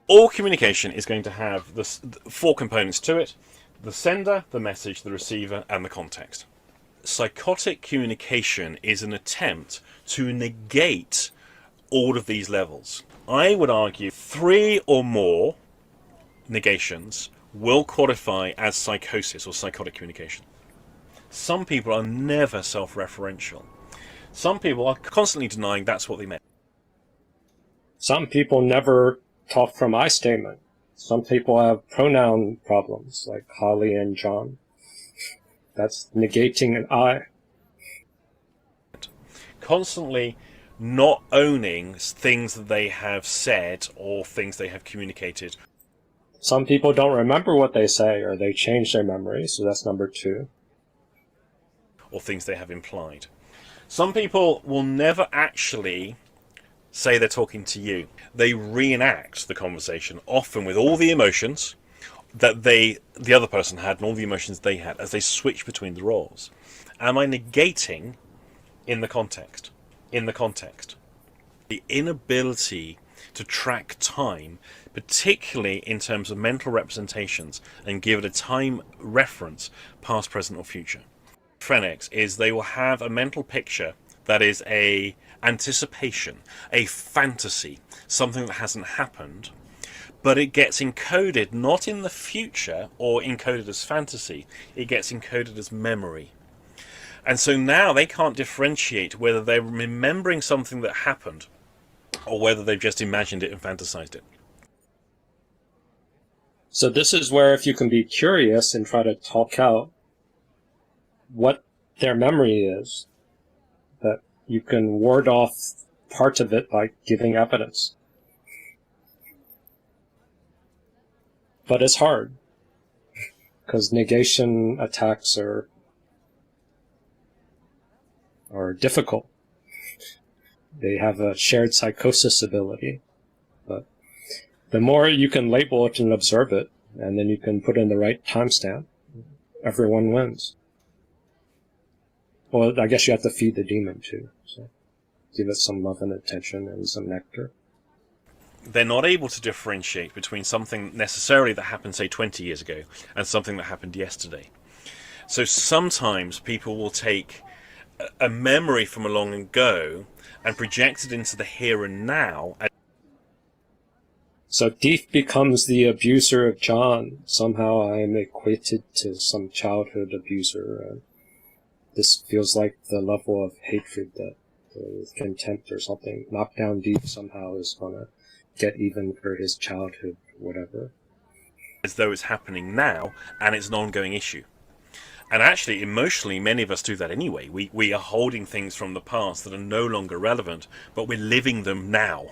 All communication is going to have four components to it: the sender, the message, the receiver, and the context. Psychotic communication is an attempt to negate all of these levels. I would argue 3 or more negations will qualify as psychosis or psychotic communication. Some people are never self-referential. Some people are constantly denying that's what they meant. Some people never talk from I statement. Some people have pronoun problems, like Holly and John. That's negating an I. Constantly not owning things that they have said or things they have communicated. Some people don't remember what they say, or they change their memory, so that's number 2. Or things they have implied. Some people will never actually say they're talking to you. They reenact the conversation, often with all the emotions that the other person had and all the emotions they had, as they switch between the roles. Am I negating in the context? In the context. The inability to track time, particularly in terms of mental representations, and give it a time reference, past, present, or future. Phrenics is they will have a mental picture that is a anticipation, a fantasy, something that hasn't happened, but it gets encoded not in the future or encoded as fantasy, it gets encoded as memory. And so now they can't differentiate whether they're remembering something that happened or whether they've just imagined it and fantasized it. So this is where, if you can be curious and try to talk out what their memory is, that you can ward off part of it by giving evidence. But it's hard, because negation attacks are difficult. They have a shared psychosis ability. But the more you can label it and observe it, and then you can put in the right timestamp, everyone wins. Well, I guess you have to feed the demon too. So give it some love and attention and some nectar. They're not able to differentiate between something necessarily that happened, say, 20 years ago and something that happened yesterday. So sometimes people will take a memory from a long ago and project it into the here and now. So Deef becomes the abuser of John. Somehow I am equated to some childhood abuser. This feels like the level of hatred that contempt or something. Knockdown Deef somehow is going to get even for his childhood, whatever. As though it's happening now and it's an ongoing issue. And actually, emotionally, many of us do that anyway. We are holding things from the past that are no longer relevant, but we're living them now.